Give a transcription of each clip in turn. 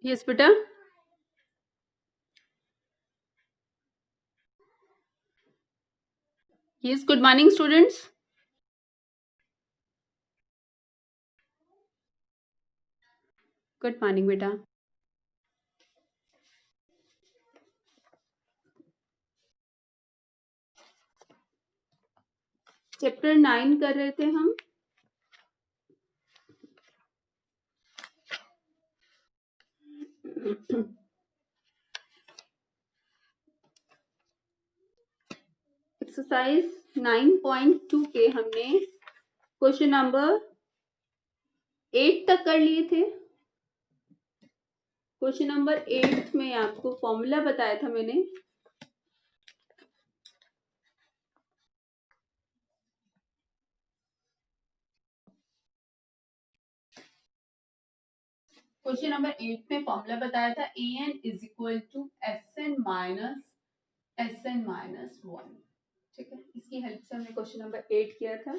Yes बेटा। Yes, good morning students. Good morning बेटा। Chapter 9 कर रहे थे हम। एक्सरसाइज 9.2 के हमने क्वेश्चन नंबर 8 तक कर लिए थे। क्वेश्चन नंबर 8 में आपको फॉर्मूला बताया था मैंने। क्वेश्चन नंबर 8 में फॉर्मूला बताया था an is equal to Sn minus 1। ठीक है, इसकी हेल्प से हमने क्वेश्चन नंबर 8 किया था।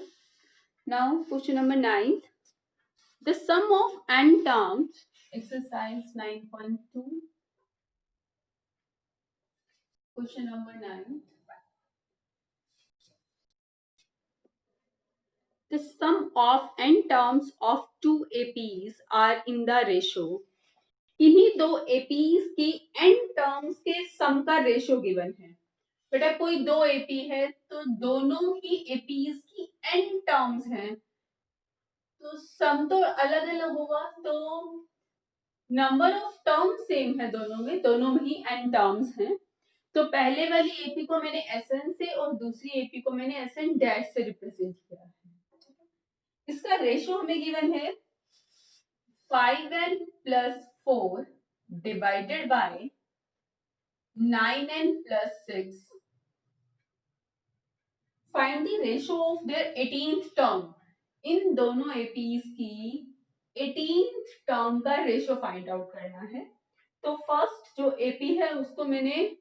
Now question number 9, the sum of n terms, exercise 9.2, question number 9. The sum of n terms of two APs are in the ratio. इन्हीं दो APs की n terms के सम का रेशियो गिवन है। बेटा कोई दो AP है तो दोनों ही APs की n टर्म्स हैं, तो सम तो अलग अलग होगा, तो नंबर ऑफ टर्म सेम है दोनों में ही n टर्म्स हैं। तो पहले वाली एपी को मैंने Sn से और दूसरी एपी को मैंने Sn डैश से रिप्रेजेंट किया है। इसका रेशियो हमें गिवन है 5n plus 4 divided by 9n plus 6। Find the ratio of their 18th term. इन दोनों एपीज की 18th टर्म का रेशियो फाइंड आउट करना है। तो फर्स्ट जो एपी है उसको मैंने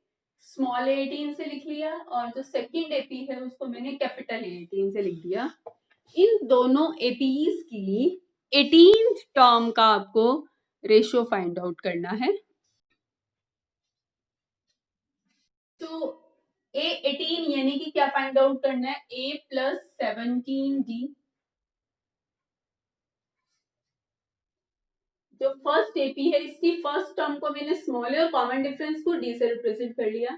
स्मॉल 18 से लिख लिया और जो सेकंड एपी है उसको मैंने कैपिटल 18 से लिख दिया। इन दोनों एपीज की 18th टर्म का आपको रेशियो फाइंड आउट करना है। तो A18 यानी कि क्या फाइंड आउट करना है, A प्लस 17D। जो फर्स्ट एपी है इसकी फर्स्ट टर्म को मैंने स्मॉल और कॉमन डिफरेंस को D से रिप्रेजेंट कर लिया।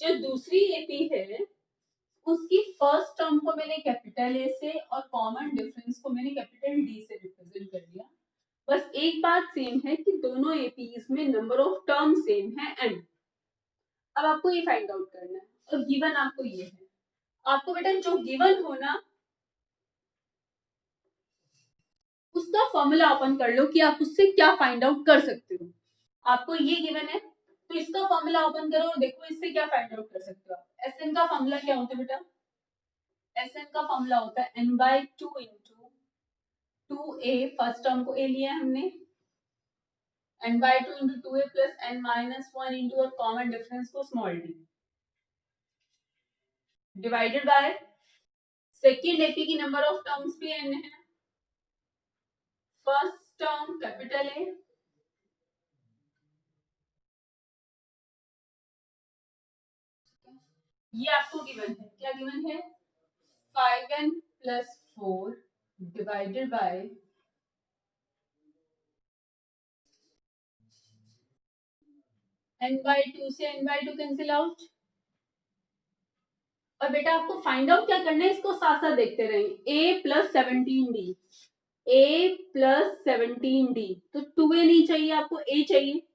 जो दूसरी एपी है उसकी फर्स्ट टर्म को मैंने कैपिटल ए से और कॉमन डिफरेंस को मैंने कैपिटल डी से रिप्रेजेंट कर दिया। बस एक बात सेम है कि दोनों एपीज में नंबर ऑफ टर्म सेम है n। अब आपको ये फाइंड आउट करना है और गिवन आपको ये है। आपको बेटा जो गिवन हो ना उसका फॉर्मूला ओपन कर लो कि आप उससे क्या फाइंड आउट कर सकते हो। आपको ये गिवन है तो इसका फॉर्मूला ओपन करो और देखो इससे क्या फाइंड आउट कर सकते हो आप। Sn का फॉर्मूला क्या होता है बेटा, Sn का फॉर्मूला होता है n/2 into 2a, first term को a लिया हमने, n/2 into 2a plus n-1 into और कॉमन डिफरेंस को small d divided by second AP की नंबर ऑफ टर्म्स भी n है। फर्स्ट टर्म कैपिटल ए ये आपको गिवन है। क्या गिवन है, 5n plus 4 divided bye n/2 से n/2 कैंसिल आउट। और बेटा आपको फाइंड आउट क्या करना है, इसको साथ साथ देखते रहेंगे। a plus 17d, a plus 17d, तो 2a नहीं चाहिए आपको, a चाहिए।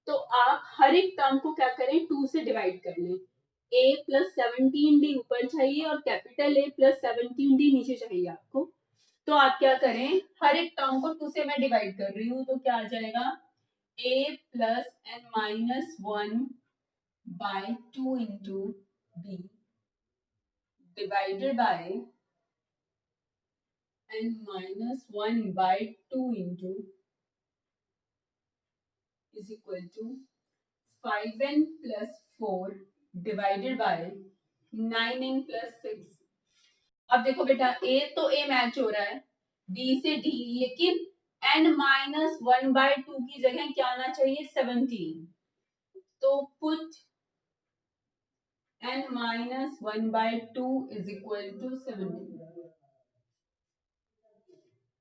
तो आप हर एक टर्म को क्या करें, 2 से डिवाइड कर लें। a प्लस 17d ऊपर चाहिए और कैपिटल A प्लस 17d नीचे चाहिए आपको। तो आप क्या करें, हर एक टर्म को 2 से मैं डिवाइड कर रही हूँ, तो क्या आ जाएगा, a plus n-1 by 2 into b divided by n-1 by 2 into is equal to 5n plus 4 divided by 9n plus 6। अब देखो बेटा a तो a मैच हो रहा है d से d, लेकिन n-1/2 की जगह क्या आना चाहिए 17, तो put n-1/2 is equal to 17,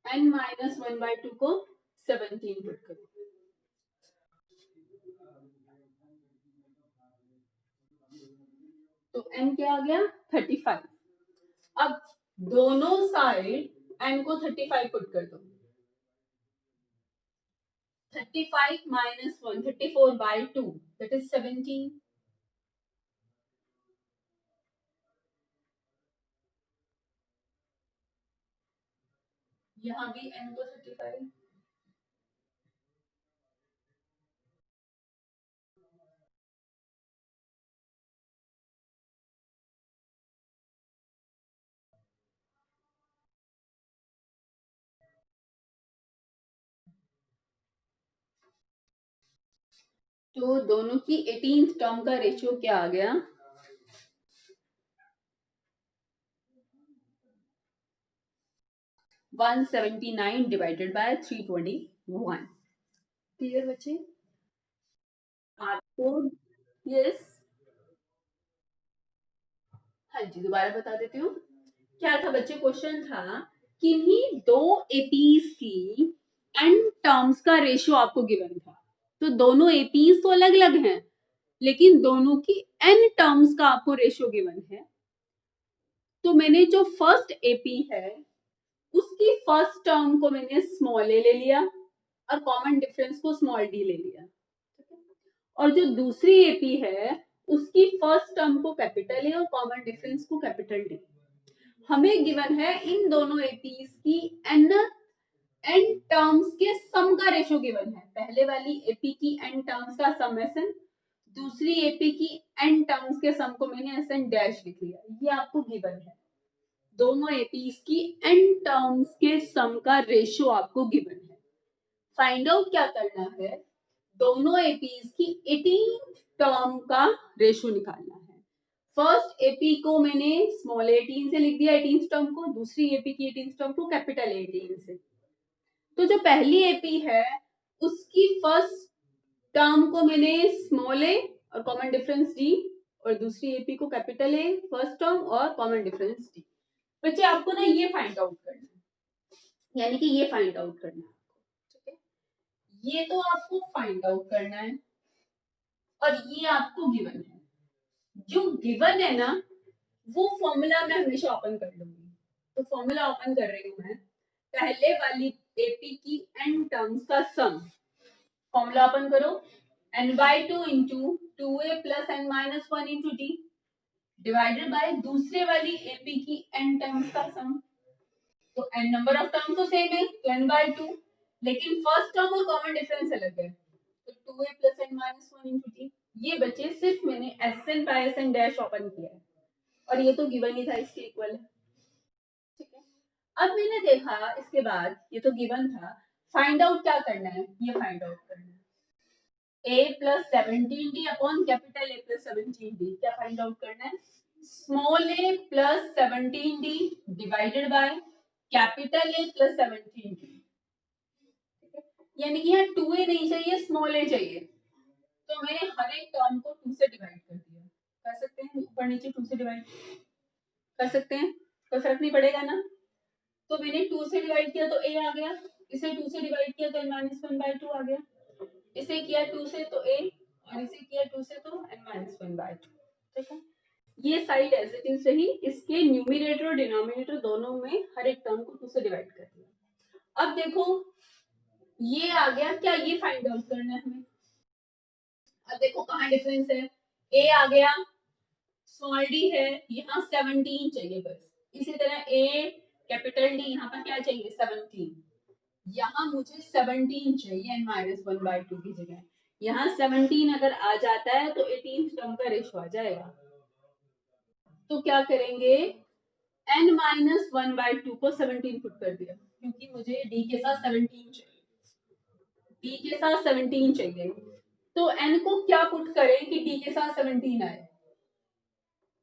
n-1/2 को 17 पुट करो, तो n क्या आ गया 35। अब दोनों साइड n को 35 पुट कर दो, 35 minus 1, 34/2 that is 17। यहाँ भी n को 35, तो दोनों की 18th टर्म का रेशियो क्या आ गया 179 डिवाइडेड बाय 321। क्लियर बच्चे? आपको यस, हाँ जी दोबारा बता देती हूँ। क्या था बच्चे, क्वेश्चन था किन्हीं दो एपीज की एन टर्म्स का रेशियो आपको गिवन था, तो दोनों एपीज तो अलग अलग हैं लेकिन दोनों की एन टर्म्स का आपको रेशियो गिवन है। तो मैंने जो फर्स्ट एपी है उसकी फर्स्ट टर्म को मैंने स्मॉल ए ले लिया और कॉमन डिफरेंस को स्मॉल डी ले लिया, और जो दूसरी एपी है उसकी फर्स्ट टर्म को कैपिटल ए और कॉमन डिफरेंस को कैपिटल डी। हमें गिवन है इन दोनों एपीज की एन एन टर्म्स के सम का रेशियो गिवन है। पहले वाली एपी की एन टर्म्स का सम एस एन, दूसरी एपी की एन टर्म्स के सम को मैंने एस एन डैश लिख लिया, ये आपको गिवन है। दोनों एपीज की एन टर्म्स के सम का रेशियो आपको गिवन है। फाइंड आउट क्या करना है, दोनों एपीज की 18 टर्म का रेशियो निकालना है। फर्स्ट एपी को मैंने स्मॉल 18 से लिख दिया 18 टर्म को, दूसरी एपी की 18 टर्म को कैपिटल 18 से। तो जो पहली एपी है उसकी फर्स्ट टर्म को मैंने स्मॉल ए और कॉमन डिफरेंस डी, और दूसरी एपी को कैपिटल ए फर्स्ट टर्म और कॉमन डिफरेंस डी। बच्चे आपको ना ये फाइंड आउट करना है, यानी कि ये फाइंड आउट करना है, ठीक है? ये तो आपको फाइंड आउट करना है और ये आपको गिवन है। जो गिवन है ना वो फॉर्मूला मैं हमेशा ओपन कर लूंगी, तो फॉर्मूला ओपन कर रही हूँ मैं। पहले वाली एपी की एन टर्म्स का सम, फॉर्मूला ओपन करो, n/2 into 2a plus n-1 into D divided by दूसरे वाली एपी की एन टर्म्स का सम। तो n नंबर ऑफ टर्म तो सेम है तो n/2, लेकिन फर्स्ट टर्म और कॉमन डिफरेंस अलग है, तो 2a plus n-1 into D. ये बचे सिर्फ मैंने SN by SN dash open किया है और ये तो गिवन ही था इसके इक्वल है, ठीक है? अब मैंने देखा इसके बाद ये तो गिवन था, फाइंड आउट क्या करना है, ये फाइंड आउट करना है a plus 17d upon capital A plus 17d। क्या फाइंड आउट करना है, small a plus 17d divided by capital A plus 17d। यानी कि यहाँ 2a नहीं चाहिए, स्मॉल a चाहिए, तो मैंने हर एक टर्म को 2 से डिवाइड कर दिया। कर सकते हैं ऊपर नीचे 2 से डिवाइड कर सकते हैं, कोई फर्क नहीं पड़ेगा ना। तो मैंने 2 से डिवाइड किया तो a आ गया, इसे 2 से डिवाइड किया तो n-1/2 आ गया, इसे किया 2 से तो a और इसे किया 2 से तो n-1/2, ठीक है? ये साइड एज इट इज रही, इसके न्यूमरेटर और डिनोमिनेटर दोनों में हर एक टर्म को 2 से डिवाइड कर दिया। अब देखो ये आ गया, क्या ये फाइंड आउट करना है हमें। अब देखो कहाँ डिफरेंस है, a आ गया, स्मॉल d है, यहाँ 17 चाहिए बस। इसी तरह a कैपिटल D, यहाँ पर क्या चाहिए 17, यहाँ मुझे 17 चाहिए n-1/2 की जगह। यहाँ 17 अगर आ जाता है तो 18 टर्म का रेशियो आ जाएगा। तो क्या करेंगे, n-1/2 को 17 पुट कर दिया क्योंकि मुझे d के साथ 17 चाहिए, d के साथ 17 चाहिए। तो n को क्या पुट करें कि d के साथ 17 आए,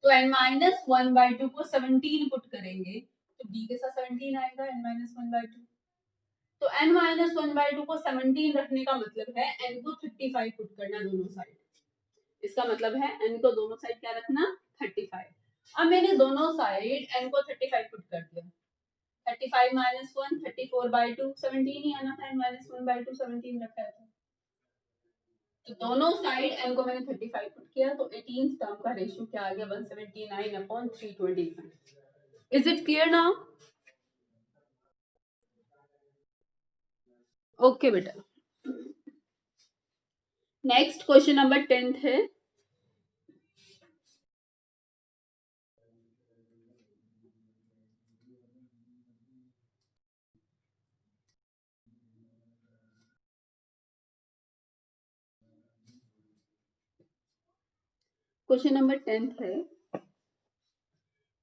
तो n-1/2 को 17 पुट करेंगे तो d के साथ 17 आएगा n-1/2। तो n माइनस 1/2 को 17 रखने का मतलब है n को 35 पुट करना दोनों साइड। इसका मतलब है n को दोनों साइड क्या रखना 35। अब मैंने दोनों साइड n को 35 पुट कर दिया। 35 माइनस 1 34/2 17 ही आना था। n माइनस 1/2 17 रखा है तो दोनों साइड n को मैंने 35 पुट किया तो 18 टर्म का रेशियो क्या आ गया 179/325। Is it clear now? Okay बेटा, नेक्स्ट क्वेश्चन नंबर 10 है। क्वेश्चन नंबर 10 है,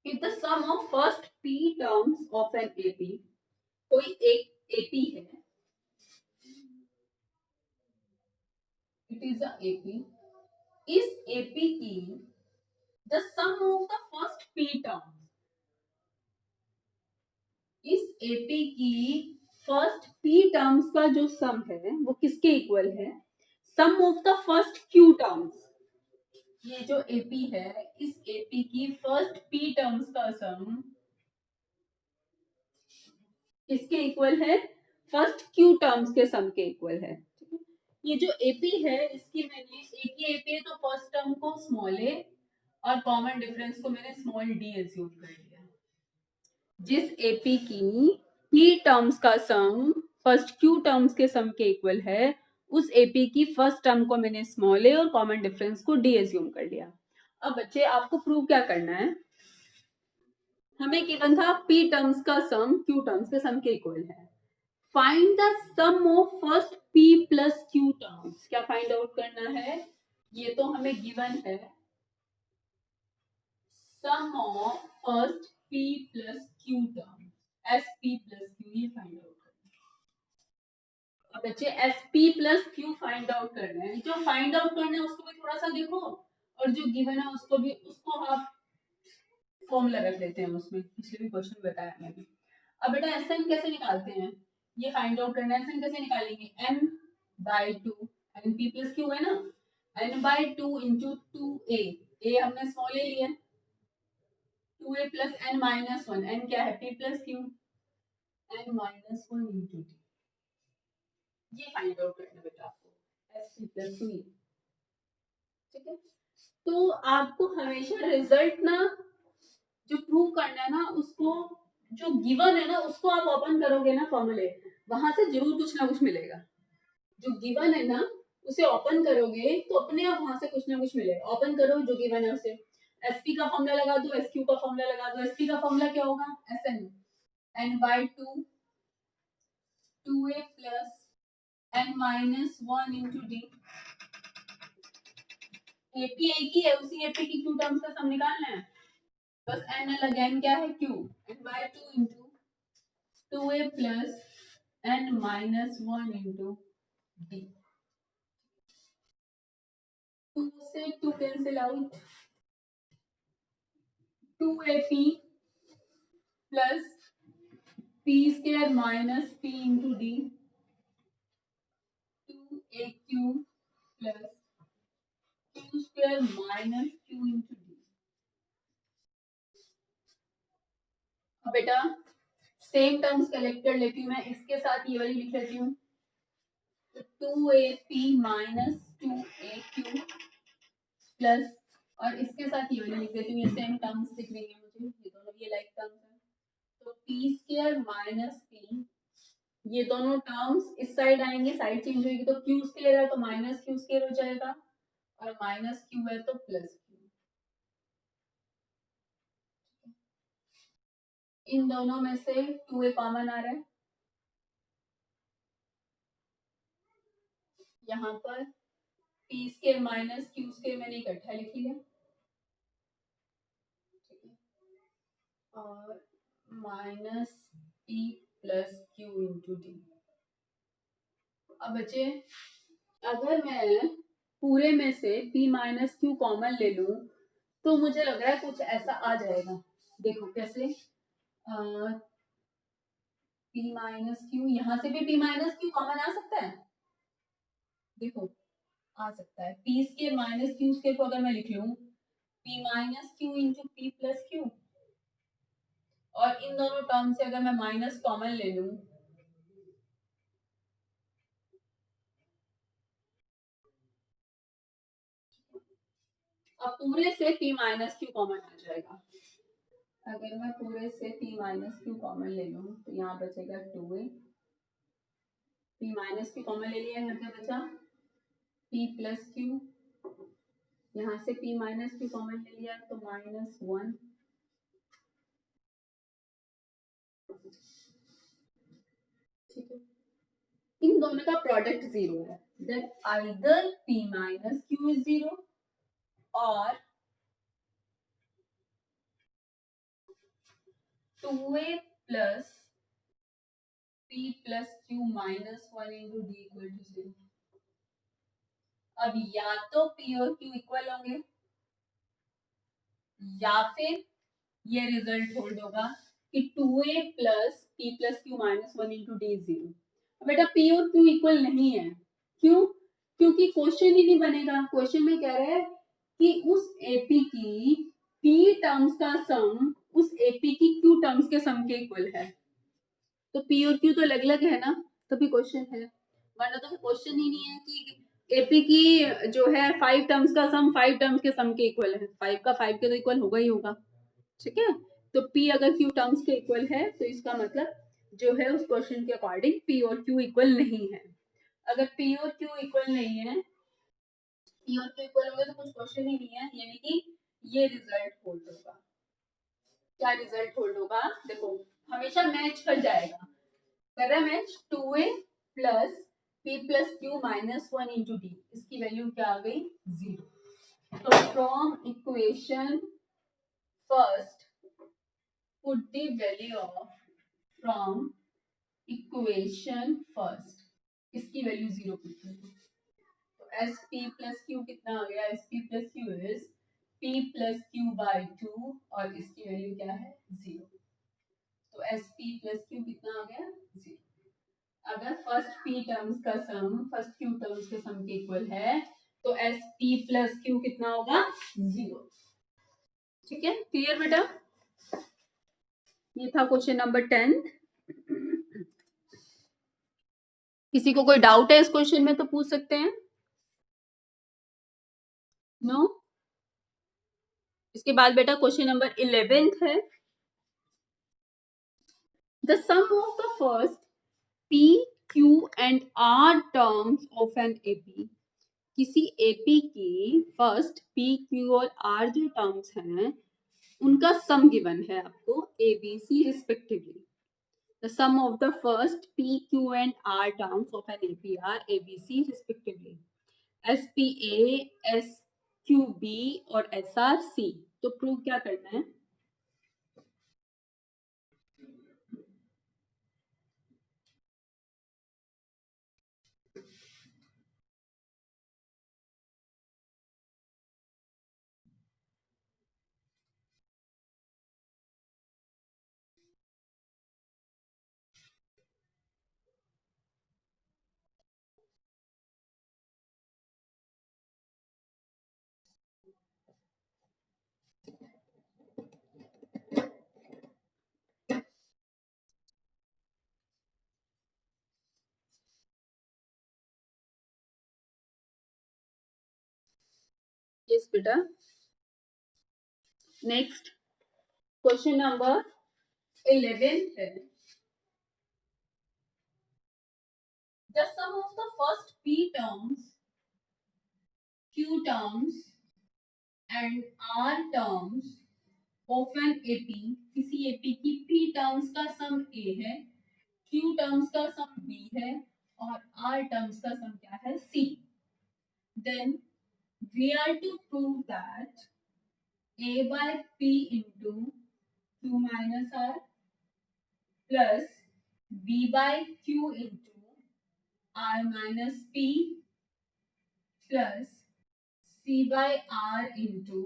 if the sum of first p terms of an AP, कोई एक AP है, it is a AP, इस AP की the sum of the first p terms, इस AP की फर्स्ट p टर्म्स का जो सम है वो किसके इक्वल है? Sum of the first q terms. ये जो AP है, इस AP की फर्स्ट p टर्म्स का सम किसके इक्वल है? फर्स्ट q टर्म्स के सम के इक्वल है। ये जो AP है इसकी मैंने एक ही AP है तो फर्स्ट टर्म को स्मॉल a और कॉमन डिफरेंस को मैंने स्मॉल d एज्यूम कर लिया। जिस AP की p टर्म्स का सम फर्स्ट q टर्म्स के सम के इक्वल है, उस AP की फर्स्ट टर्म को मैंने स्मॉल a और कॉमन डिफरेंस को d एज्यूम कर लिया। अब बच्चे आपको प्रूव क्या करना है? हमें गिवन था p टर्म्स का सम q टर्म्स के सम के इक्वल है। Find the sum of first p plus q terms. क्या फाइंड आउट करना है? ये तो हमें गिवन है sum of first p plus q term, sp plus q, ये फाइंड आउट करना है। अब बच्चे sp plus q find out करना है। जो फाइंड आउट करना है उसको भी थोड़ा सा देखो और जो गिवन है उसको भी, उसको आप फॉर्मूला रख लेते हैं उसमें, पिछले भी क्वेश्चन बताया मैंने। अब बेटा एसएन कैसे निकालते हैं? ये फाइंड आउट करना है। एसएन कैसे निकालेंगे? n/2, N P plus Q है ना, n/2 इंटू 2a, a हमने स्मॉल ए लिया, 2a plus n minus 1, n क्या है? p plus Q, n minus 1 into D. ये फाइंड आउट करना है बेटा आपको, एस पी प्लस क्यू। ठीक है, तो आपको हमेशा रिजल्ट ना जो प्रूव करना है ना, उसको जो गिवन है ना उसको आप ओपन करोगे ना फॉर्मूले, वहां से जरूर कुछ ना कुछ मिलेगा। जो गिवन है ना उसे ओपन करोगे तो अपने आप वहां से कुछ ना कुछ मिलेगा। ओपन करो जो गिवन है उसे, एसपी का फॉर्मूला लगा दो, एसक्यू का फॉर्मूला लगा दो। एसपी का फॉर्मूला क्या होगा? SN, n/2 2a plus n minus 1 into D. AP एक ही है, उसी एपी की क्यू टर्म्स का सम निकालना है। बस n अलग, n क्या है? Q, n/2 into 2a plus n minus 1 into D. 2 से 2 cancel out, 2ap plus p square minus p into D, 2aq plus q square minus q into D. अब बेटा सेम टर्म्स कलेक्ट कर लेती हूँ मैं, इसके साथ ये वाली लिख लेती हूँ, तो 2ap माइनस 2aq प्लस, और इसके साथ ये वाली लिख देती हूँ, ये सेम टर्म्स दिख रही है मुझे, ये दोनों ये लाइक टर्म्स है, तो p स्क्वायर माइनस p, ये दोनों टर्म्स इस साइड आएंगे, साइड चेंज होगी तो क्यू स्क्वायर है तो माइनस क्यू स्क्वायर हो जाएगा, और माइनस क्यू है तो प्लस क्यू। इन दोनों में से 2a कॉमन आ रहा है, यहाँ पर p square minus Q square मैंने इकट्ठा लिख लिया, और minus p plus Q into D. अब बचे, अगर मैं पूरे में से p माइनस क्यू कॉमन ले लूं तो मुझे लग रहा है कुछ ऐसा आ जाएगा। देखो कैसे, P माइनस क्यू, यहाँ से भी P माइनस क्यू कॉमन आ सकता है, देखो आ सकता है। P square minus Q square को अगर मैं लिख लूँ P minus Q into P plus Q, और इन दोनों टर्म से अगर मैं माइनस कॉमन ले लूँ, अब पूरे से P माइनस क्यू कॉमन आ जाएगा। अगर मैं पूरे से P माइनस क्यू कॉमन ले लूँ तो यहाँ बचेगा 2a, P minus Q common ले लिया, यहाँ क्या बचा P प्लस क्यू, यहाँ से P माइनस क्यू कॉमन ले लिया तो -1, ठीक है। इन दोनों का प्रोडक्ट 0 है, then either P minus Q is 0 और 2a plus P plus Q minus 1 into D equal to 0। अब या तो P और Q इक्वल होंगे या फिर ये रिजल्ट होल्ड होगा कि 2a plus P plus Q minus 1 into D 0। बेटा P और Q इक्वल नहीं है, क्यों? क्योंकि क्वेश्चन ही नहीं बनेगा। क्वेश्चन में कह रहा है कि उस AP की P टर्म्स का सम उस AP की Q टर्म्स के सम के इक्वल है, तो P और Q तो अलग अलग है ना, तभी क्वेश्चन है, वरना तो क्वेश्चन ही नहीं है कि AP की जो है 5 टर्म्स का सम 5 टर्म्स के सम के इक्वल है, 5 का 5 के तो इक्वल होगा ही होगा, ठीक है। तो P अगर Q टर्म्स के इक्वल है तो इसका मतलब जो है उस क्वेश्चन के अकॉर्डिंग P और Q इक्वल नहीं है। अगर P और Q इक्वल नहीं है, P और Q इक्वल होंगे तो कुछ क्वेश्चन ही नहीं है, यानी कि ये रिजल्ट होल्ड होगा। क्या रिजल्ट होल्ड होगा? देखो हमेशा मैच कर जाएगा, कर रहा है match. 2a plus P plus Q minus 1 into D, इसकी वैल्यू क्या आ गई? 0। तो from equation first put the value of from equation first, इसकी वैल्यू 0 पुट कर दो, तो एस पी प्लस क्यू कितना आ गया? S P plus Q is P plus Q by 2 और इसकी वैल्यू क्या है? 0। तो एस पी प्लस क्यू कितना आ गया? 0। अगर फर्स्ट P टर्म्स का सम फर्स्ट Q टर्म्स के सम के इक्वल है तो एस पी प्लस क्यू कितना होगा? 0। ठीक है, क्लियर बेटा? ये था क्वेश्चन नंबर 10। किसी को कोई डाउट है इस क्वेश्चन में तो पूछ सकते हैं। नो? इसके बाद बेटा क्वेश्चन नंबर 11 है। The sum of the first P, Q and R terms of an AP, किसी AP की फर्स्ट P, Q और R जो टर्म्स हैं उनका सम गिवन है आपको ABC respectively. The sum of the first P, Q and R terms of an AP are ABC respectively. SPA, SQB और SRC। तो प्रूव क्या करना है? यस बेटा। नेक्स्ट क्वेश्चन नंबर 11 है। The sum of the first P terms, Q terms and R terms of an AP, किसी AP की P terms का सम A है, Q terms का सम B है और R terms का सम क्या है? C। Then we are to prove that A by P into Q minus R plus B by Q into R minus P plus C by R into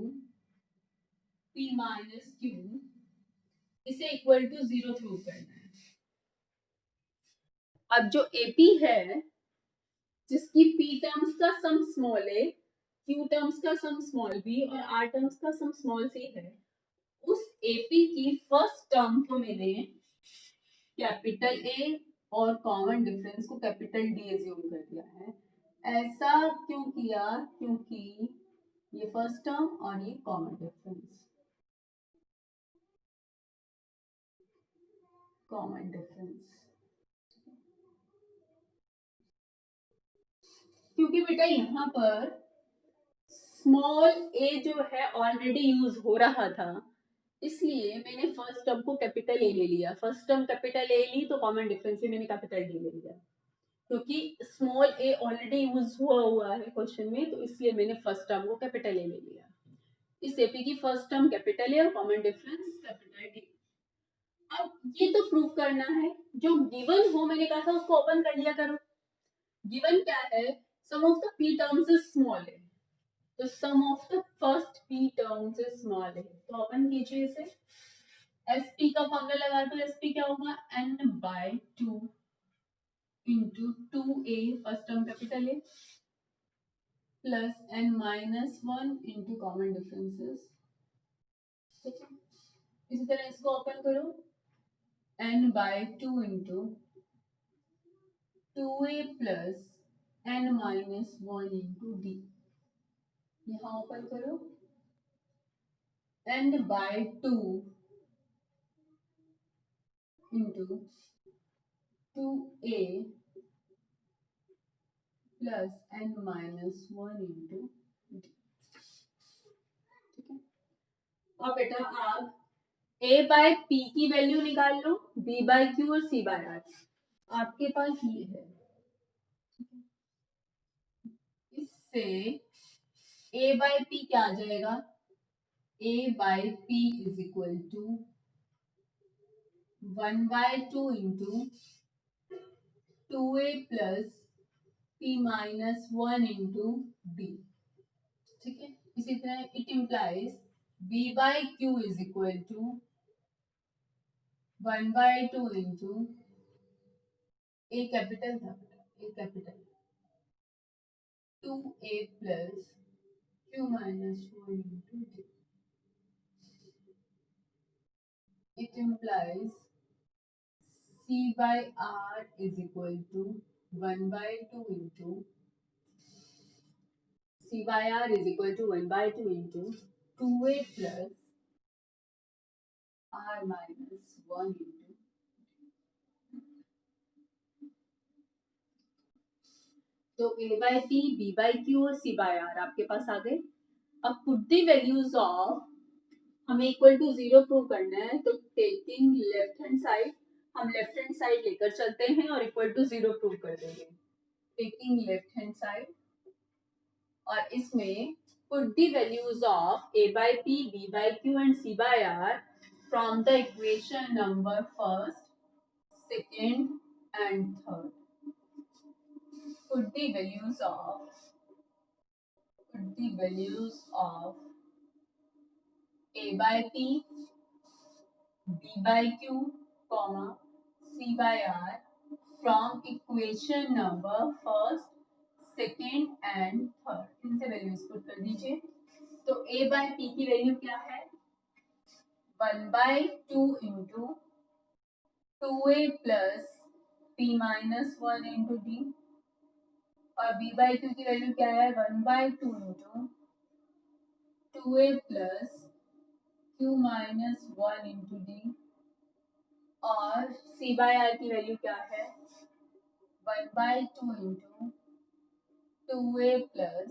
P minus Q, इसे equal to 0 prove करना है। अब जो AP है जिसकी P terms का some small ए, Q terms का some small B और आर टर्म्स का सम स्मॉल सी है, उस एपी की फर्स्ट टर्म को मैंने कैपिटल ए और कॉमन डिफरेंस को कैपिटल डी एज्यूम कर दिया है। ऐसा क्यों किया? क्योंकि ये फर्स्ट टर्म और ये कॉमन डिफरेंस, कॉमन डिफरेंस, क्योंकि बेटा यहाँ पर स्मॉल ए जो है ऑलरेडी यूज हो रहा था, इसलिए मैंने फर्स्ट टर्म को कैपिटल ए ले लिया। फर्स्ट टर्म कैपिटल ए ली तो कॉमन डिफरेंस में मैंने कैपिटल डी ले लिया, क्योंकि स्मॉल ए ऑलरेडी यूज हुआ है क्वेश्चन में, तो इसलिए मैंने फर्स्ट टर्म को कैपिटल ए ले लिया। इस एपी की फर्स्ट टर्म कैपिटल ए और कॉमन डिफरेंस कैपिटल डी। अब ये तो प्रूव करना है, जो गिवन हो मैंने कहा था उसको ओपन कर लिया करो। गिवन क्या है? Sum of the P terms is small है, तो sum of the first P terms is small है, तो ओपन कीजिए इसे। एसपी का फॉर्मूला लगा दो। एसपी क्या होगा? n/2 into 2a first term capital A plus n-1 into common differences. ठीक है, इसी तरह इसको ओपन करो। n/2 into 2a plus n-1 into d। यहाँ ओपन करो। n/2 into 2a plus n-1 into d। ठीक है, और बेटा आप a बाय p की वैल्यू निकाल लो, b बाय q और c बाय r आपके पास ये है। इससे a बाय p क्या आ जाएगा? a by p is equal to 1/2 into 2a plus p minus 1 into d। ठीक है, इसी तरह it implies b by q is equal to 1/2 into a capital था, a capital 2a plus q minus 1 into d। It implies c by r is equal to 1/2 into c by r is equal to 1/2 into 2a plus r minus 1 into। तो a by p, b by q और c by r आपके पास आ गए। अब put the values of, हमें equal to 0 prove करना है, तो taking left hand side, हम लेफ्ट हैंड साइड लेकर चलते हैं और इक्वल टू 0 प्रूव कर देंगे। टेकिंग लेफ्ट हैंड साइड, और इसमें put the values of a by p, b by q and c by r from the equation number first, second and third. Put the values of a by p, b by q, comma c by r from equation number first, second and third, इनसे values put कर दीजिए। तो a by p की value क्या है? 1/2 into 2a plus p minus 1 into d, और b by q की value क्या है? 1/2 into 2a plus q minus 1 into d, और c बाय r की वैल्यू क्या है? 1/2 into 2a plus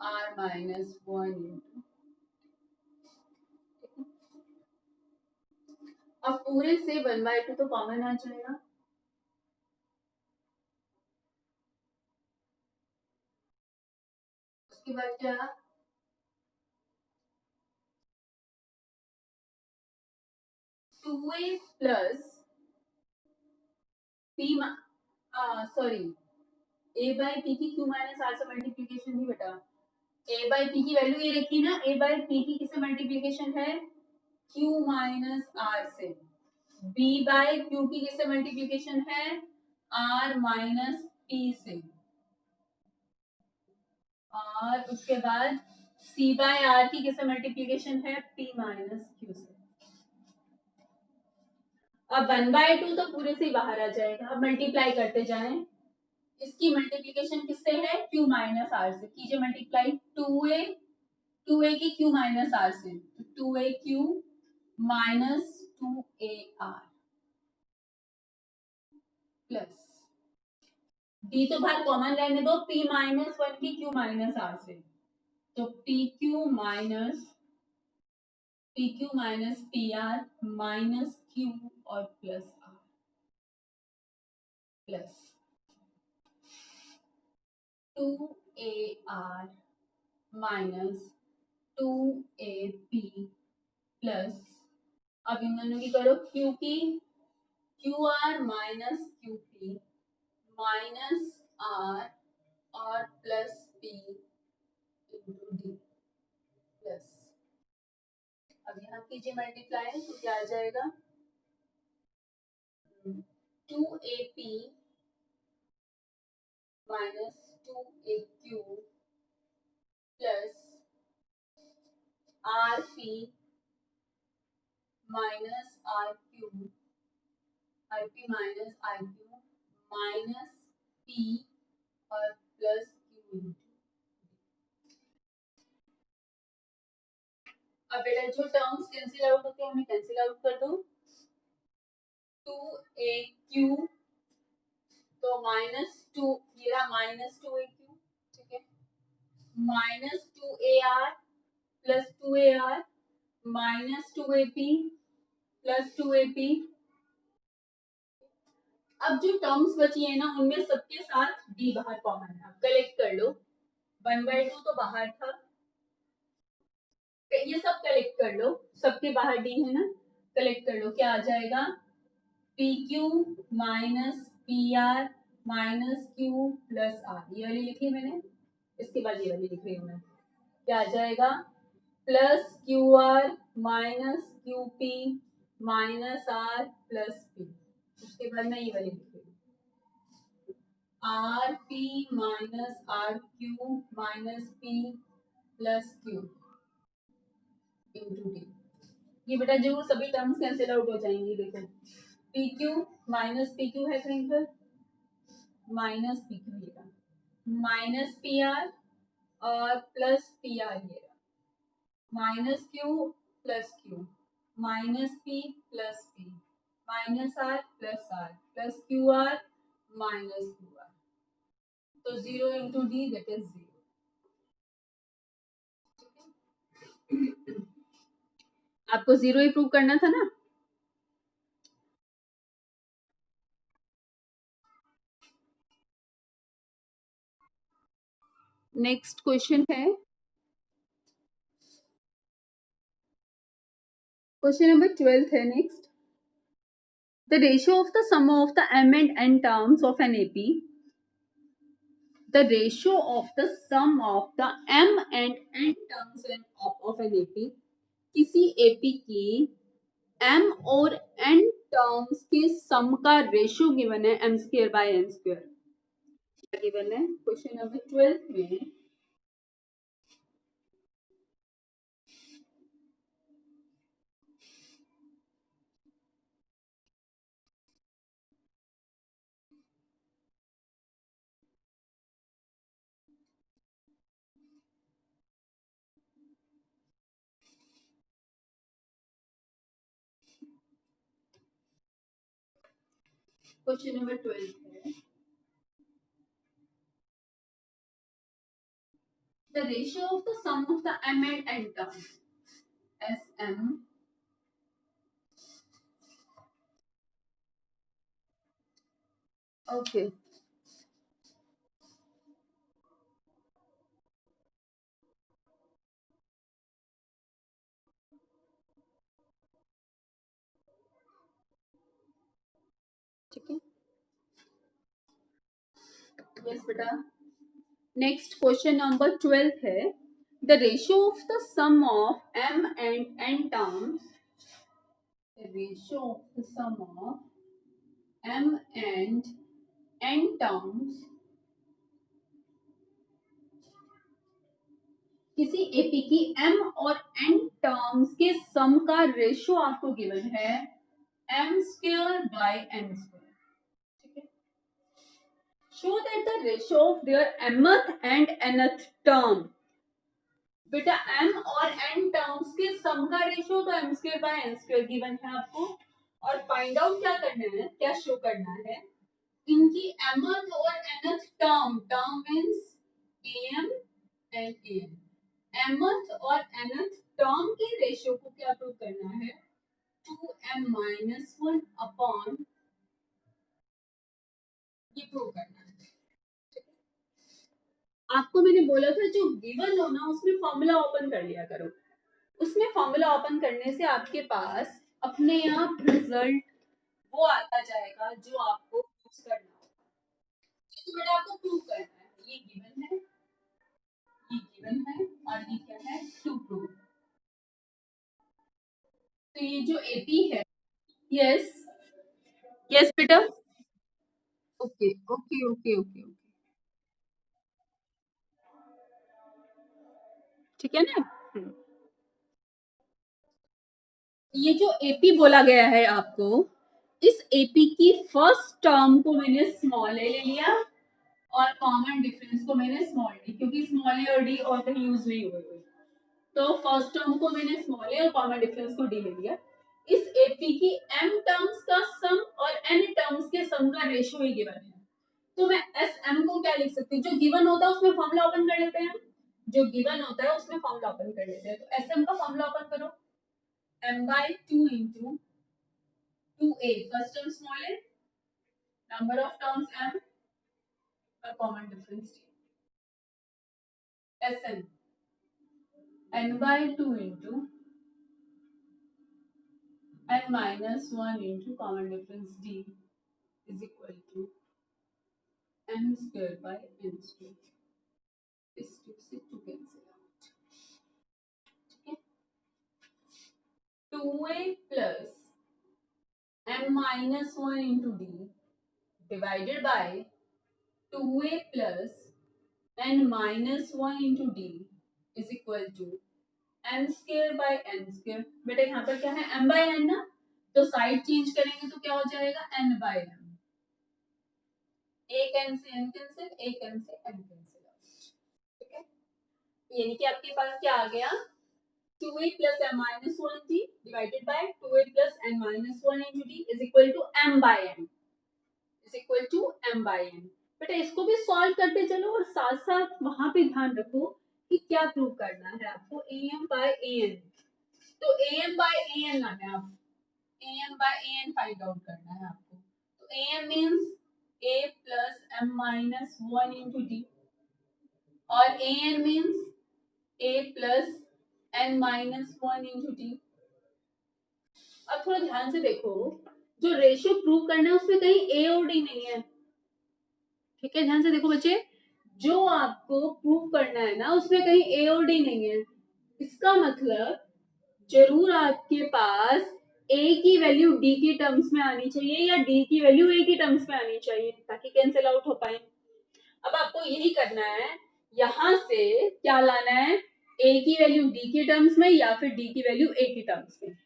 r minus 1 into. अब पूरे से 1/2 तो कॉमन आ जाएगा, उसके बाद क्या? 2a plus p, sorry a by p की q माइनस r से मल्टीप्लीकेशन थी बेटा। a बाय p की वैल्यू ये रखी ना, a बाय p की किससे मल्टीप्लीकेशन है? q माइनस r से। b बाय q की किससे मल्टीप्लीकेशन है? r माइनस p से, और उसके बाद c बाय r की किससे मल्टीप्लीकेशन है, p माइनस q से। अब 1/2 तो पूरे से ही बाहर आ जाएगा। अब मल्टीप्लाई करते जाएं, इसकी मल्टीप्लीकेशन किससे है, q माइनस r से। कीजिए मल्टीप्लाई, 2a की q माइनस r से, 2aq minus 2ar plus d तो बाहर कॉमन रहने दो, p माइनस 1 की q माइनस r से, तो pq minus pr minus q और plus r plus 2ar minus 2ap plus, अब इन दोनों की करो q की, qr minus qp minus r और plus p into D plus, अब यहाँ कीजिए मल्टीप्लाई, तो क्या आ जाएगा, 2ap minus 2aq plus rp minus rp minus iq minus p और प्लस q। अब बेटा जो टर्म्स कैंसिल आउट होते हैं उन्हें कैंसिल आउट कर दो, 2aq तो माइनस 2, ये रहा माइनस 2aq, ठीक है, minus 2ar plus 2ar minus 2ap plus 2ap। अब जो टर्म्स बची है ना, उनमें सबके साथ d बाहर कॉमन है, आप कलेक्ट कर लो। 1/2 तो बाहर था, ये सब कलेक्ट कर लो, सबके बाहर d है ना, कलेक्ट कर लो, क्या आ जाएगा, pq minus pr minus q plus r, ये वाली लिखी मैंने, इसके बाद ये वाली लिख रही हूँ मैं, क्या आ जाएगा, plus qr minus qp minus r plus p, उसके बाद मैं ये वाली लिख रही हूँ, R P minus R Q minus P plus Q into D. ये बेटा जरूर सभी टर्म्स कैंसिल आउट हो जाएंगी, देखो P Q minus P Q है कहीं पर, माइनस पी क्यू ये माइनस पी आर और प्लस पी आर, ये minus Q plus Q minus P plus P minus R plus Q R minus Q R, तो 0 इंटू डी दैट इज 0। आपको 0 ही prove करना था ना। नेक्स्ट क्वेश्चन है, question number 12 है next, the ratio of the sum of the m and n terms of an AP, the ratio of the sum of the m and n terms of an AP, किसी AP की m और n terms के सम का ratio given है m square by n square, given है question number 12 में। Question number 12 है, the ratio of the sum of the m and n terms sm okay ठीक है, यस बेटा। नेक्स्ट क्वेश्चन नंबर 12 है, the ratio of the sum of m and n terms, the ratio of the sum of m and n terms, किसी AP की m और n terms के सम का ratio आपको गिवन है m square by n square, ठीक है। Show that the ratio of their mth and nth term, बेटा m और n टर्म्स के सम का रेशियो तो m square by n square given है आपको, और फाइंड आउट क्या करना है, क्या शो करना है, इनकी mth और nth term, term means am and am, mth और nth टर्म के रेशियो को क्या प्रूव करना है, 2m माइनस 1 अपॉन, ये प्रूव करना है। आपको मैंने बोला था जो गिवन हो ना उसमें फॉर्मूला ओपन कर लिया करो, उसमें फॉर्मूला ओपन करने से आपके पास अपने आप रिजल्ट वो आता जाएगा जो आपको यूज करना होगा। तो बेटा आपको प्रूव करना है, ये गिवन है, ये गिवन है, और ये क्या है, टू प्रूव। तो ये जो एपी है, यस यस बेटा, ओके ओके ओके ओके, ठीक है ना। ये जो एपी बोला गया है आपको, इस एपी की फर्स्ट टर्म को मैंने स्मॉल ए ले लिया और कॉमन डिफरेंस को मैंने स्मॉल डी, क्योंकि स्मॉल ए और डी और कहीं यूज नहीं हुए हुए, तो फर्स्ट टर्म को मैंने स्मॉल ए और कॉमन डिफरेंस को डी ले लिया। इस एपी की m टर्म्स का सम और n टर्म्स के सम का रेशियो ही गिवन है, तो मैं एस एम को क्या लिख सकती हूँ, जो गिवन होता है उसमें फॉर्मूला ओपन कर लेते हैं, जो गिवन होता है उसमें फॉर्मूला ओपन कर लेते हैं। तो एस एम का फॉर्मूला ओपन करो, m by 2 into 2a, first term small a, number of terms m और common difference d, S N n by 2 into n minus 1 into common difference d is equal to m square by n square, इस 2 से 2 cancel out, ठीक है। 2a plus m minus 1 into d divided by 2a plus n minus 1 into d is equal to m square by n square। बेटा यहाँ पर क्या है, m by n ना, तो साइड चेंज करेंगे तो क्या हो जाएगा, n by m, एक n से n कैंसिल, एक n से m कैंसिल, ठीक है। यानी कि आपके पास क्या आ गया, 2a plus m minus 1d divided by 2a plus n minus 1 into d is equal to m by n, is equal to m by n। बेटा इसको भी सॉल्व करते चलो और साथ साथ वहां पे ध्यान रखो कि क्या प्रूव करना है आपको, am by an, तो am by an लाना है आपको, am by an find out करना है आपको। तो am means a plus m minus 1 into d, और an means a plus n minus 1 into d। अब थोड़ा ध्यान से देखो, जो रेशियो प्रूव करना है उसमें कहीं a और d नहीं है, ठीक है। ध्यान से देखो बच्चे, जो आपको प्रूव करना है ना उसमें कहीं a और d नहीं है, इसका मतलब जरूर आपके पास a की वैल्यू d की टर्म्स में आनी चाहिए या d की वैल्यू a की टर्म्स में आनी चाहिए ताकि कैंसिल आउट हो पाए। अब आपको यही करना है, यहां से क्या लाना है, a की वैल्यू d की टर्म्स में या फिर d की वैल्यू a की टर्म्स में।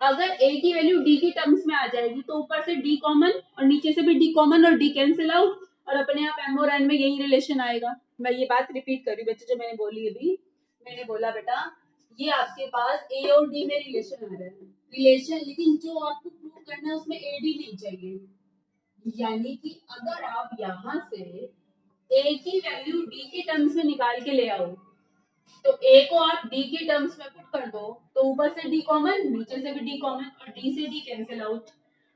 अगर a की वैल्यू d की टर्म्स में आ जाएगी तो ऊपर से d कॉमन और नीचे से भी d कॉमन और d कैंसिल आउट, और अपने आप m और n में यही रिलेशन आएगा। मैं ये बात रिपीट कर रही हूँ बच्चे, जो मैंने बोली अभी, मैंने बोला बेटा ये आपके पास a और d में रिलेशन आ रहा है, रिलेशन, लेकिन जो आपको प्रूव करना है उसमें a d नहीं चाहिए। यानी कि अगर आप यहाँ से a की वैल्यू d के टर्म्स में निकाल के ले आओ तो a को आप d के टर्म्स में पुट कर दो, तो ऊपर से d कॉमन, नीचे से भी d कॉमन, और d से d कैंसिल आउट,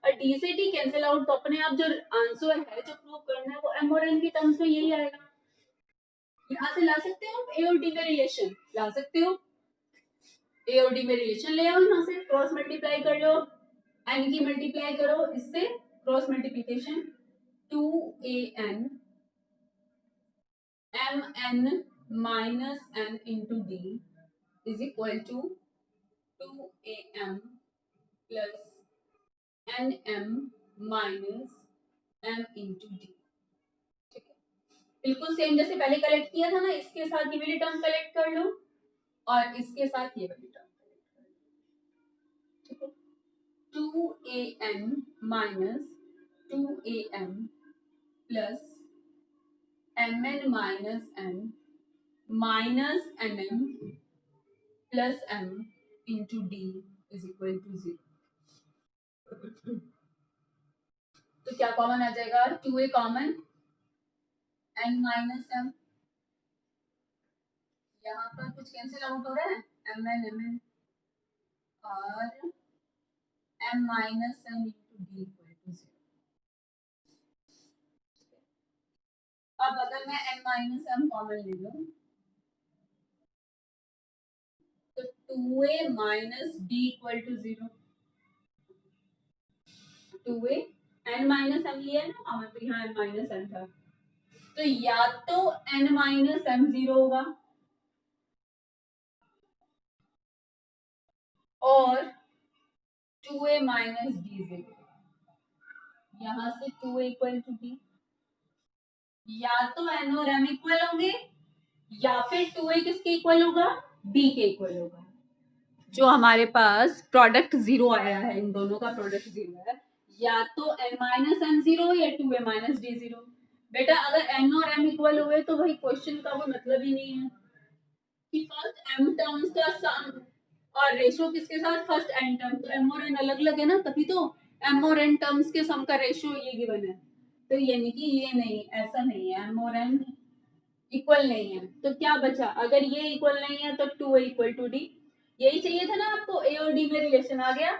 और d से d कैंसिल आउट, तो अपने आप जो आंसर है जो प्रूव करना है वो m और n के टर्म्स में यही आएगा। यहाँ से ला सकते हो a और d में रिलेशन, ला सकते हो a और d में रिलेशन ले आओ, यहाँ से क्रॉस मल्टीप्लाई कर लो, n की मल्टीप्लाई करो इससे, cross multiplication 2an mn minus n into d is equal to 2am plus nm minus m into d। बिल्कुल सेम जैसे पहले कलेक्ट किया था ना, इसके साथ ये वाली टर्म कलेक्ट कर लो और इसके साथ ये वाली टर्म, ठीक है। 2am minus 2am plus mn minus n minus nm plus m into d is equal to 0। तो क्या कॉमन आ जाएगा? 2a common, n minus m, यहाँ पर कुछ कैंसिल आउट हो रहा है, mn और m minus n into d equal to 0। अब अगर मैं n माइनस m कॉमन ले लूं तो 2a minus d equal to 0। 2a n minus m लिया है ना, तो यहाँ n माइनस m था, तो या तो n माइनस m 0 होगा और 2a माइनस d 0, यहाँ से 2a इक्वल टू d, या तो n और m इक्वल होंगे या फिर 2a किसके इक्वल होगा? d के इक्वल होगा। जो हमारे पास प्रोडक्ट जीरो आया है, इन दोनों का प्रोडक्ट जीरो है, या तो n माइनस m 0 या 2a माइनस d 0। बेटा अगर n और m इक्वल हुए तो भाई क्वेश्चन का कोई मतलब ही नहीं है कि फर्स्ट m टर्म्स का सम और रेशियो किसके साथ, फर्स्ट n टर्म, तो m और n अलग अलग है ना, तभी तो m और n टर्म्स के सम का रेशियो ये गिवन है। तो यानी कि ये नहीं, ऐसा नहीं है, m और n इक्वल नहीं है, तो क्या बचा? अगर ये इक्वल नहीं है तो 2a इक्वल टू डी, यही चाहिए था ना आपको, a और d में रिलेशन आ गया,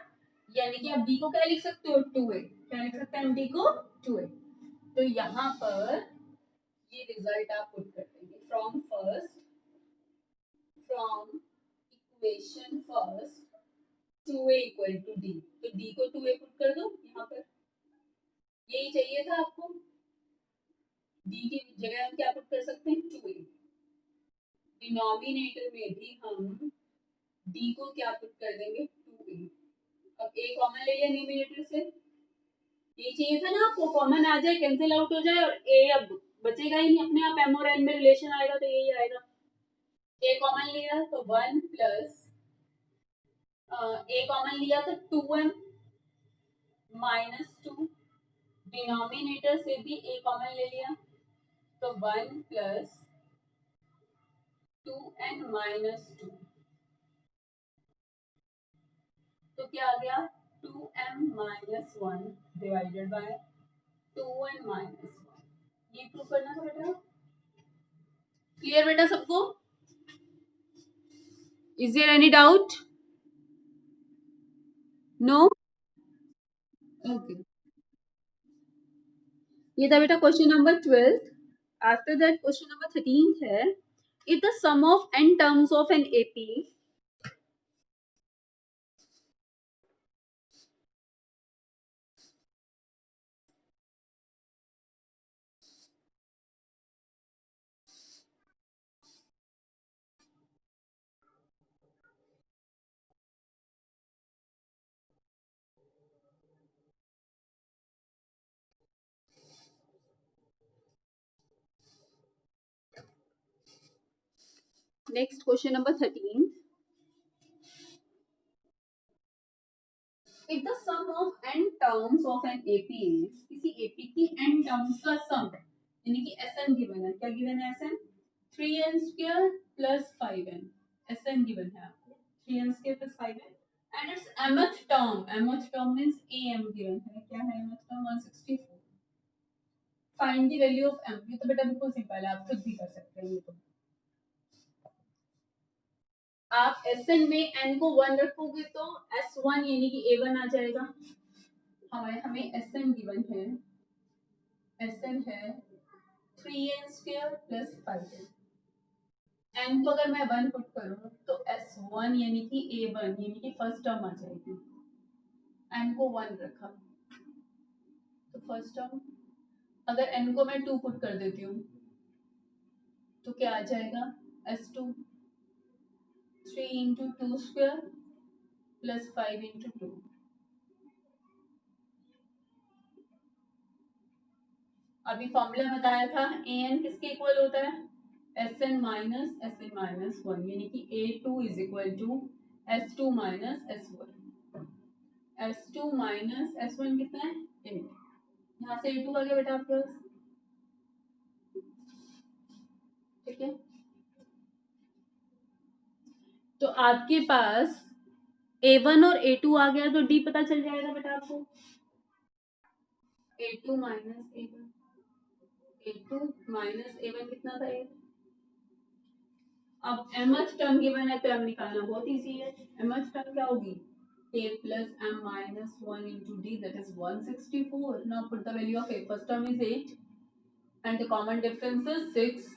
यानी कि आप d को क्या लिख सकते हो? 2a, क्या लिख सकते हैं हम d को? 2a। तो यहाँ पर ये रिजल्ट आप पुट कर देंगे from equation first 2a equal to d, तो d को 2a पुट कर दो यहाँ पर, यही चाहिए था आपको। d की जगह हम क्या पुट कर सकते हैं? 2a। डिनोमिनेटर में भी हम d को क्या पुट कर देंगे? 2a। अब a कॉमन ले लिया न्यूमिनेटर से, ये चाहिए था ना आपको, कॉमन आ जाए, कैंसिल आउट हो जाए और a अब बचेगा ही नहीं, अपने आप m और n में रिलेशन आएगा तो यही आएगा। a कॉमन लिया तो 1 प्लस a कॉमन लिया तो 2m माइनस 2, डिनोमिनेटर से भी a कॉमन ले लिया तो 1 प्लस 2n माइनस 2, तो क्या आ गया? 2m minus 1 divided by 2n minus 1। ये प्रूव करना था बेटा। क्लियर बेटा सबको? Is there any doubt? No? Okay, ये था बेटा question number 12। After that question number 13 है, if the sum of n terms of an AP, next question number 13, if the sum of n terms of an AP is, किसी AP की n terms का sum, यानी कि Sn given है, क्या given है? Sn 3n square plus 5n, Sn given है आपको 3n square plus 5n, and it's mth term means am given है, क्या है mth term? 164। Find the value of m, ये तो बेटा बिल्कुल सिंपल है, आप खुद भी कर सकते हैं ये तो। आप Sn में n को 1 रखोगे तो S1 यानी कि A1 आ जाएगा। हमें Sn गिवन है, Sn है 3n square plus 5n, n को अगर मैं 1 पुट करूं तो S1 यानी कि A1 यानी कि फर्स्ट टर्म आ जाएगी, n को 1 रखा तो फर्स्ट टर्म, अगर n को मैं 2 पुट कर देती हूँ तो क्या आ जाएगा? S2 3 into 2 square plus 5 into 2, 8 अभी फॉर्मूला बताया था ए एन किसके इक्वल होता है, एस एन माइनस वन, यानी कि A two is equal to S two minus S one. S two minus S one कितना है, एट। यहाँ से ए टू आ गया बेटा आपके पास, ठीक है। तो आपके पास ए वन और ए टू आ गया, तो डी पता चल जाएगा बेटा आपको। A two minus A one, A two minus A one कितना था, ए। अब mth टर्म गिवन है तो m निकालना बहुत इजी है। mth टर्म क्या होगी, a plus m minus 1 into d, that is 164. Now put the value of a. First term is 8 and the common difference is 6.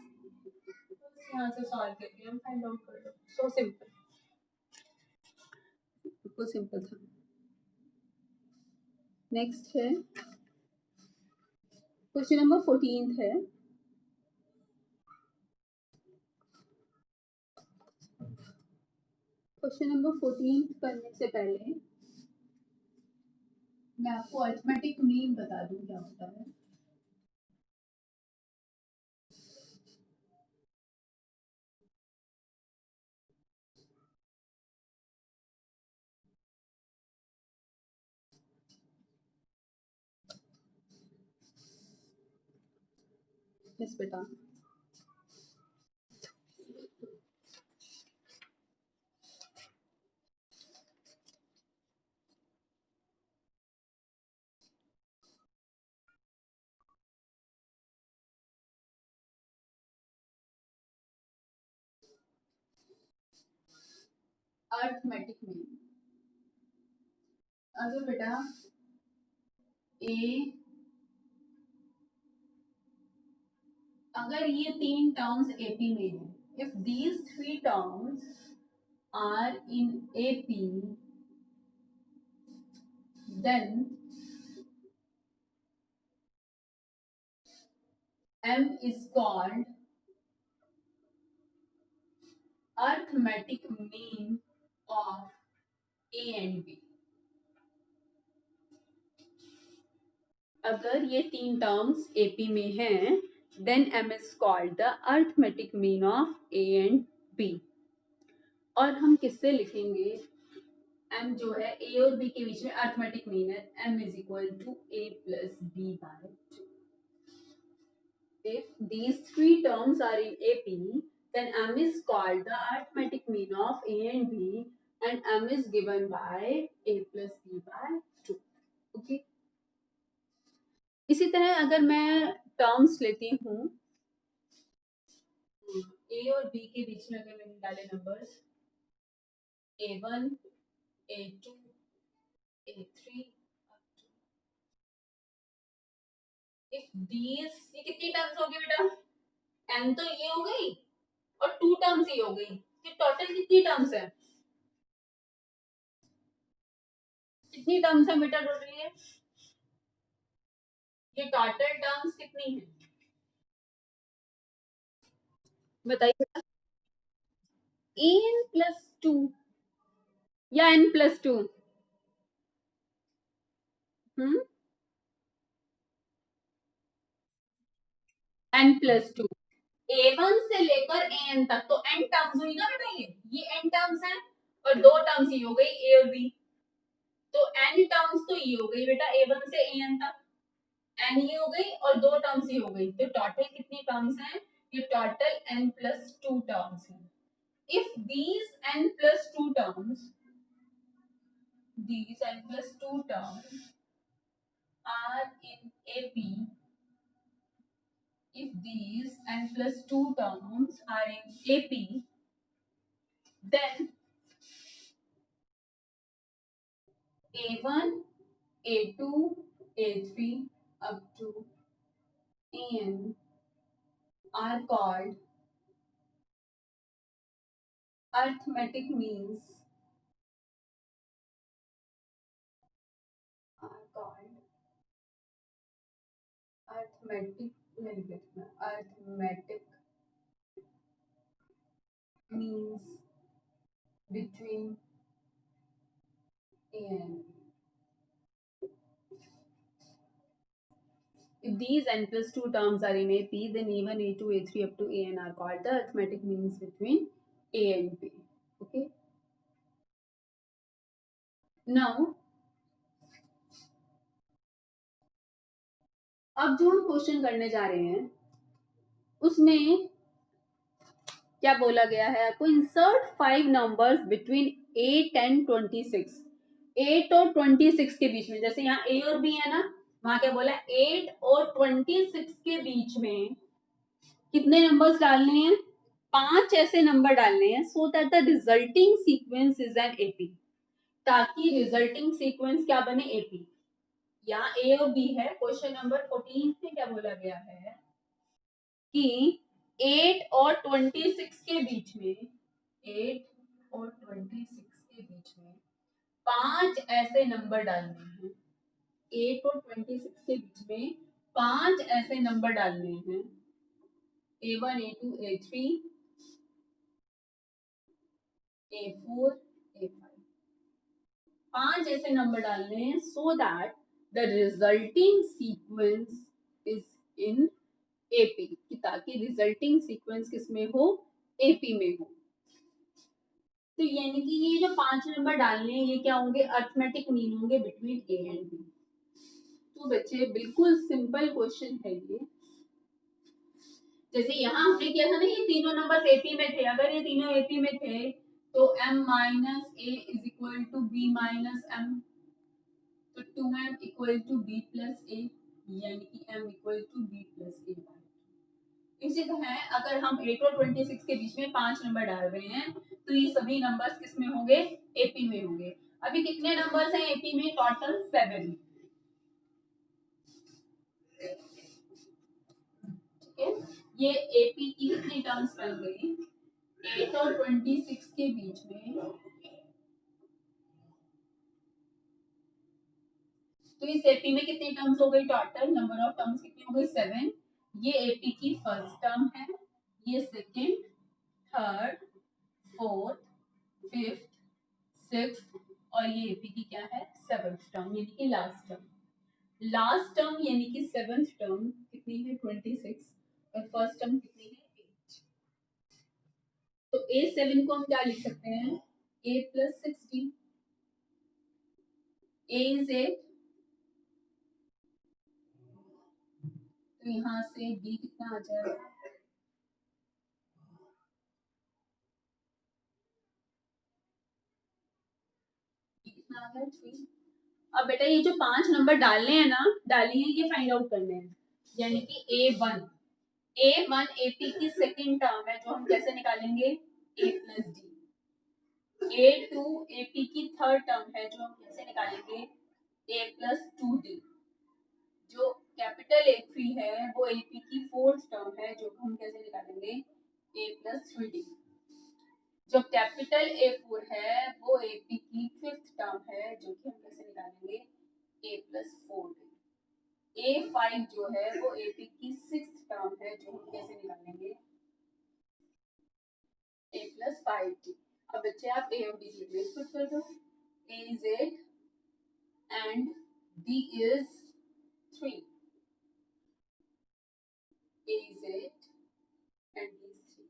यहाँ से सॉल्व करके हम फाइंड आउट कर लो। सो सिंपल, बिल्कुल सिंपल था। नेक्स्ट है क्वेश्चन नंबर 14 है। Question number 14 करने से पहले मैं आपको अरिथमेटिक मीन बता दूं क्या होता है। यस बेटा, अरिथमेटिक मीन, अगर बेटा ए, अगर ये तीन टर्म्स एपी में है, if these three terms are in AP, then m is called arithmetic mean of a and b। अगर ये तीन टर्म्स एपी में हैं, then m is called the arithmetic mean of a and b। और हम किससे लिखेंगे, m जो है a और b के बीच में अरिथमेटिक मीन है, m is equal to a plus b by 2। If these three terms are in AP, then m is called the arithmetic mean of a and b, and m is given by a plus b by 2। Okay? इसी तरह अगर मैं terms लेती हूँ a और b के बीच में, अगर मैंने डाले numbers a1, a2, a3, if these, ये कितनी टर्म्स होगी बेटा, m तो ये हो गई और 2 टर्म्स ये हो गई, तो टोटल कितनी टर्म्स है, कितनी टर्म्स है बेटा टोटल, ये टोटल टर्म्स कितनी है बताइए, एन प्लस टू या N plus two, N plus two, A one से लेकर ए एन तक, तो एन टर्म्स हुई ना बेटा, ये एन टर्म्स है और दो टर्म्स ये हो गई ए और बी, तो एन टर्म्स तो ये हो गई बेटा ए वन से ए एन तक, एन ये हो गई और दो टर्म्स ये हो गई, तो टोटल कितनी टर्म्स हैं, ये total N plus two terms हैं। If these N plus two terms, these n plus 2 terms are in AP, if these n plus 2 terms are in AP, then A1, A2, A3 up to AN are called arithmetic means, are called arithmetic, arithmetic means between A and B। If these n plus 2 terms are in AP, then even A2, A3 up to AN are called the arithmetic means between A and B. Okay. Now, अब जो हम question करने जा रहे हैं उसमें क्या बोला गया है आपको, इंसर्ट 5 नंबर्स बिटवीन 8 एंड 26। 8 और 26 के बीच में, जैसे यहाँ A और B है ना, वहां क्या बोला, 8 और 26 के बीच में कितने नंबर्स डालने हैं, 5 ऐसे नंबर डालने हैं, so that the resulting sequence is an AP, ताकि रिजल्टिंग सीक्वेंस क्या बने, एपी। यहाँ ए और बी है। क्वेश्चन नंबर 14 में क्या बोला गया है कि 8 और 26 के बीच में, 8 और 26 के बीच में 5 ऐसे नंबर डालने हैं। 8 और 26 के बीच में 5 ऐसे नंबर डालने हैं, A1, A2, A3, A4, A5। 5 ऐसे नंबर डालने हैं, so that the resulting sequence is in AP, ताकि रिजल्टिंग सीक्वेंस किसमें हो, एपी में हो। तो यानी कि ये जो 5 नंबर डालने हैं ये क्या होंगे, अर्थमेटिक मीन होंगे बिटवीन ए एंड बी। तो बच्चे बिल्कुल सिंपल क्वेश्चन है ये। जैसे यहाँ हमने किया था ना, ये तीनों नंबर एपी में थे, अगर ये तीनों एपी में थे तो m minus A is equal to B minus M, तो 2m equal to b plus A, यानी कि m equal to b plus A. इसी तरह अगर हम 8 और 26 के बीच में 5 नंबर डाल रहे हैं तो ये सभी नंबर्स किस में होंगे, एपी में होंगे। अभी कितने नंबर्स हैं एपी में, टोटल 7। ठीक है, ये एपी की कितनी टर्म्स बन गई, 8 और 26 के बीच में। तो इस एपी में कितनी टर्म्स हो गई, टोटल नंबर ऑफ टर्म्स कितनी हो गई, 7। ये एपी की फर्स्ट टर्म है, ये second, third, fourth, fifth, sixth, और ये एपी की क्या है, सेवंथ टर्म, यानी कि लास्ट टर्म। लास्ट टर्म यानी कि सेवंथ टर्म कितनी है, 26, और फर्स्ट टर्म कितनी है, 8। तो A7 को हम क्या लिख सकते हैं, A प्लस 16। A इज 8, तो यहाँ से B कितना आ जाएगा, कितना आ गया, 3। अब बेटा ये जो 5 नंबर डालने हैं ना, डालिए, ये फाइंड आउट करने हैं, यानी कि A1 AP की सेकंड टर्म है, जो हम कैसे निकालेंगे, A plus D. A2 AP की थर्ड टर्म है, जो हम कैसे निकालेंगे, A प्लस 2D। जो कैपिटल A3 है वो AP की फोर्थ टर्म है, जो हम कैसे निकालेंगे, A प्लस 3D। जो कैपिटल A4 है वो AP की फिफ्थ टर्म है, जो कि हम कैसे निकालेंगे, A प्लस 4D। A5 जो है वो AP की सिक्स्थ टर्म है, जो हम कैसे निकालेंगे, A प्लस 5D। अब बच्चे आप A और D की रिप्लेस पुट कर दो, A is 8 and D is 3। A is 8 and D is 3।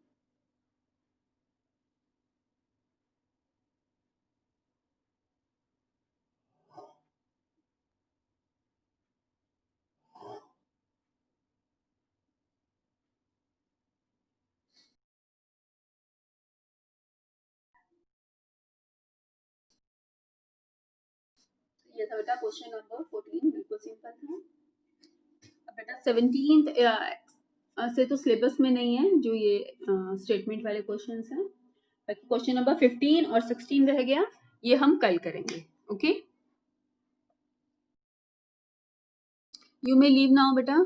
ये था बेटा क्वेश्चन नंबर 14, बिल्कुल सिंपल था। अब बेटा 17th से तो सिलेबस में नहीं है, जो ये स्टेटमेंट वाले क्वेश्चंस हैं। क्वेश्चन नंबर 15 और 16 रह गया, ये हम कल करेंगे। Okay, you may leave now बेटा।